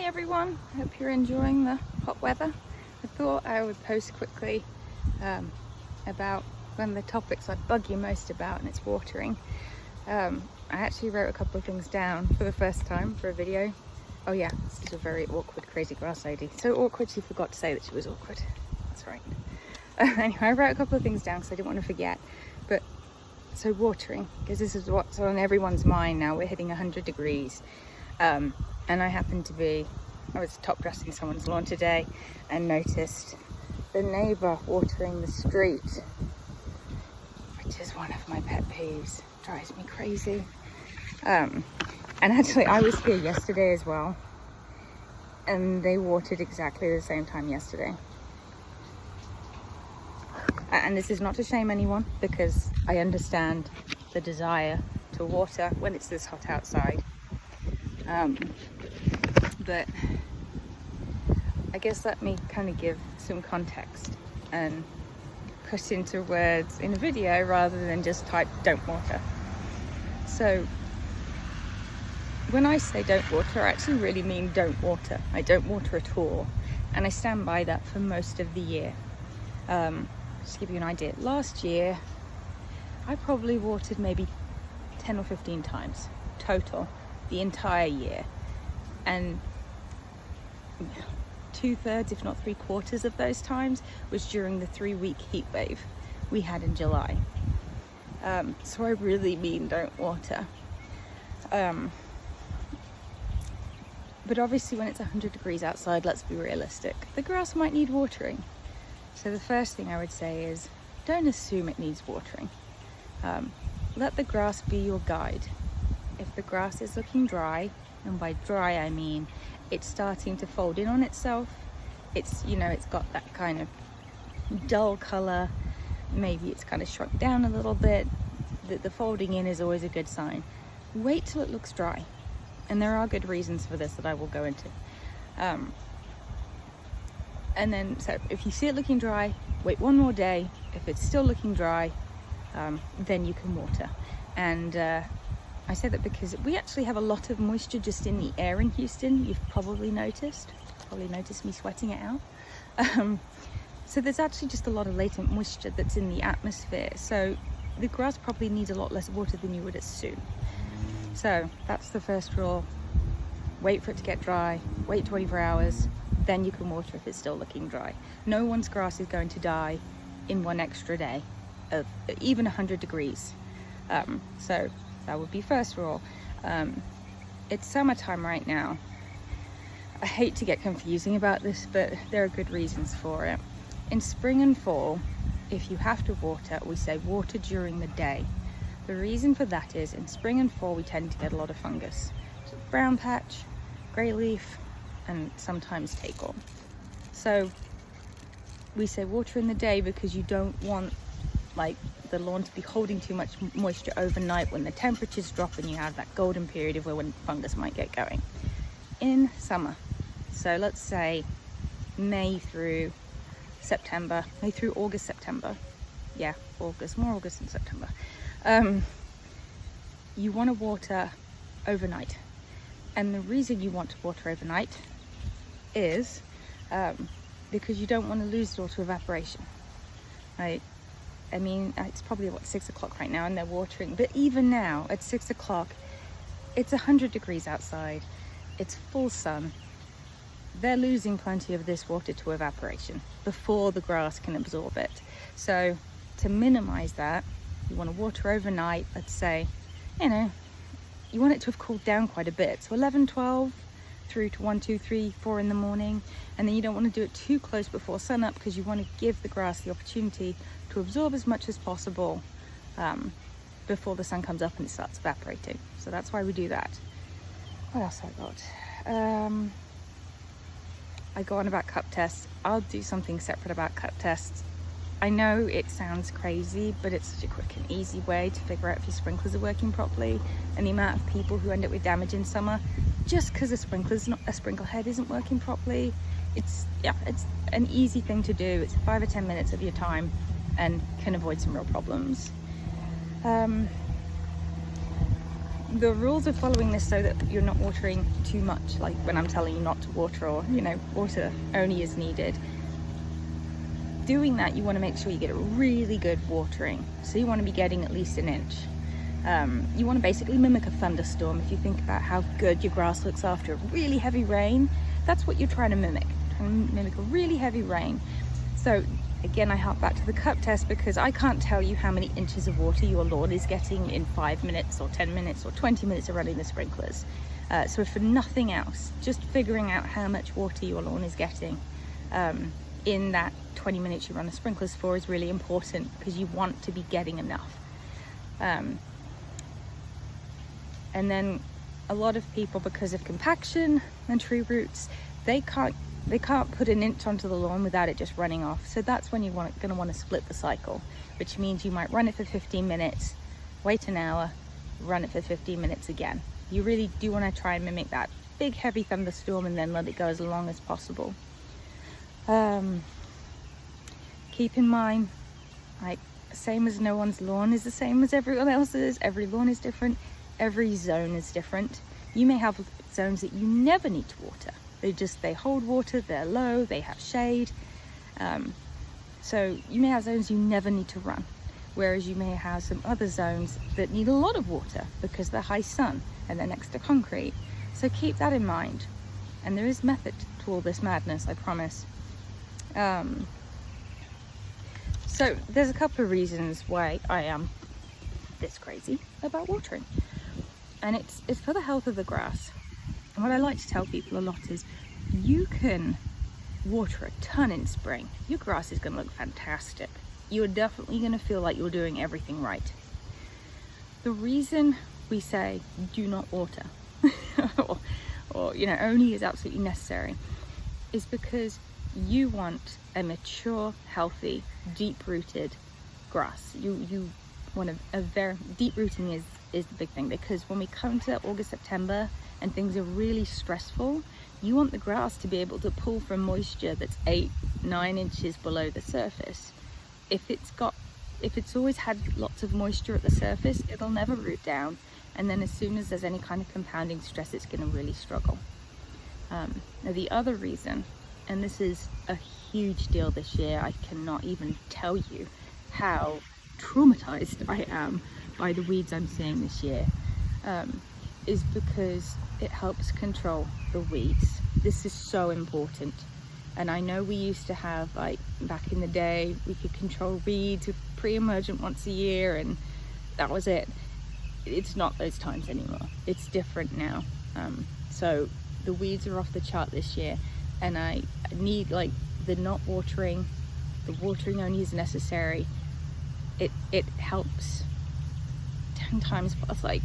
everyone, hope you're enjoying the hot weather. I thought I would post quickly about one of the topics I bug you most about, and it's watering. I actually wrote a couple of things down for the first time for a video. Oh yeah, this is a very awkward crazy grass lady. So awkward she forgot to say that she was awkward. That's right. Anyway, I wrote a couple of things down because I didn't want to forget. But so watering, because this is what's on everyone's mind now. We're hitting 100 degrees. And I was top dressing someone's lawn today and noticed the neighbour watering the street, which is one of my pet peeves. Drives me crazy. And actually I was here yesterday as well, and they watered exactly the same time yesterday. And this is not to shame anyone, because I understand the desire to water when it's this hot outside. But I guess let me kind of give some context and put into words in a video rather than just type "don't water." So when I say don't water, I actually really mean don't water. I don't water at all, and I stand by that for most of the year. Just to give you an idea, last year I probably watered maybe 10 or 15 times total the entire year, and 2/3 if not 3/4 of those times was during the 3-week heat wave we had in July. So I really mean don't water. But obviously when it's 100 degrees outside, let's be realistic, the grass might need watering. So the first thing I would say is don't assume it needs watering. Let the grass be your guide. If the grass is looking dry, and by dry I mean it's starting to fold in on itself, it's got that kind of dull color, maybe it's kind of shrunk down a little bit, the folding in is always a good sign. Wait till it looks dry, and there are good reasons for this that I will go into. And then, so if you see it looking dry, wait one more day. If it's still looking dry, then you can water. And I say that because we actually have a lot of moisture just in the air in Houston. You've probably noticed me sweating it out. So there's actually just a lot of latent moisture that's in the atmosphere. So the grass probably needs a lot less water than you would assume. So that's the first rule. Wait for it to get dry, wait 24 hours, then you can water if it's still looking dry. No one's grass is going to die in one extra day of even 100 degrees. So that would be first rule. It's summertime right now. I hate to get confusing about this, but there are good reasons for it. In spring and fall, if you have to water, we say water during the day. The reason for that is in spring and fall we tend to get a lot of fungus. So brown patch, grey leaf, and sometimes takeall. So we say water in the day because you don't want the lawn to be holding too much moisture overnight when the temperatures drop and you have that golden period of when fungus might get going. In summer, so let's say May through August, September. Yeah, August, more August than September. You want to water overnight. And the reason you want to water overnight is because you don't want to lose it all to evaporation, right? I mean, it's probably 6 o'clock right now and they're watering, but even now at 6 o'clock, it's 100 degrees outside, it's full sun. They're losing plenty of this water to evaporation before the grass can absorb it. So to minimize that, you want to water overnight. Let's say, you want it to have cooled down quite a bit. So 11, 12 through to 1, 2, 3, 4 in the morning. And then you don't want to do it too close before sunup because you want to give the grass the opportunity to absorb as much as possible before the sun comes up and it starts evaporating. So that's why we do that. What else I got? I go on about cup tests. I'll do something separate about cup tests. I know it sounds crazy, but it's such a quick and easy way to figure out if your sprinklers are working properly, and the amount of people who end up with damage in summer just because a sprinkler head isn't working properly. It's an easy thing to do. It's 5 or 10 minutes of your time and can avoid some real problems. the rules are following this so that you're not watering too much, like when I'm telling you not to water, or water only is needed. Doing that, you want to make sure you get a really good watering, so you want to be getting at least an inch. You want to basically mimic a thunderstorm. If you think about how good your grass looks after a really heavy rain, that's what you're trying to mimic. Trying to mimic a really heavy rain. So again, I hark back to the cup test, because I can't tell you how many inches of water your lawn is getting in 5 minutes or 10 minutes or 20 minutes of running the sprinklers. So for nothing else, just figuring out how much water your lawn is getting in that 20 minutes you run the sprinklers for is really important, because you want to be getting enough. And then a lot of people, because of compaction and tree roots, they can't put an inch onto the lawn without it just running off. So that's when you're going to want to split the cycle, which means you might run it for 15 minutes, wait an hour, run it for 15 minutes again. You really do want to try and mimic that big heavy thunderstorm, and then let it go as long as possible. Keep in mind, like, same as no one's lawn is the same as everyone else's. Every lawn is different. Every zone is different. You may have zones that you never need to water. They hold water, they're low, they have shade. So you may have zones you never need to run, whereas you may have some other zones that need a lot of water because they're high sun and they're next to concrete. So keep that in mind. And there is method to all this madness, I promise. So there's a couple of reasons why I am this crazy about watering. And it's for the health of the grass. And what I like to tell people a lot is, you can water a ton in spring. Your grass is going to look fantastic. You're definitely going to feel like you're doing everything right. The reason we say do not water or only is absolutely necessary is because you want a mature, healthy, deep-rooted grass. You want a very deep rooting is the big thing, because when we come to August, September and things are really stressful, you want the grass to be able to pull from moisture that's 8-9 inches below the surface. If it's always had lots of moisture at the surface, it'll never root down, and then as soon as there's any kind of compounding stress, it's going to really struggle. Now the other reason, and this is a huge deal this year, I cannot even tell you how traumatized I am by the weeds I'm seeing this year, is because it helps control the weeds. This is so important. And I know we used to have, like back in the day, we could control weeds with pre-emergent once a year and that was it. It's not those times anymore. It's different now. So the weeds are off the chart this year, and I need, like, the not watering, the watering only is necessary. It helps 10 times plus, like,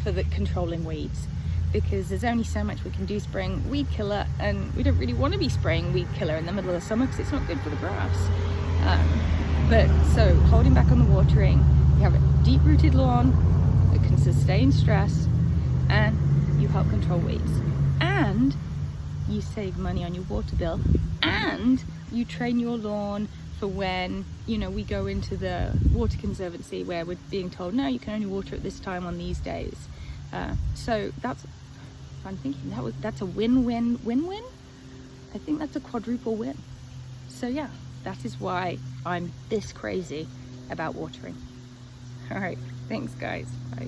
for the controlling weeds, because there's only so much we can do spraying weed killer, and we don't really want to be spraying weed killer in the middle of the summer because it's not good for the grass. But so holding back on the watering, you have a deep rooted lawn that can sustain stress, and you help control weeds, and you save money on your water bill, and you train your lawn for when, we go into the water conservancy where we're being told, no, you can only water at this time on these days. So I'm thinking that's a win-win-win-win. I think that's a quadruple win. So yeah, that is why I'm this crazy about watering. All right, thanks guys, bye.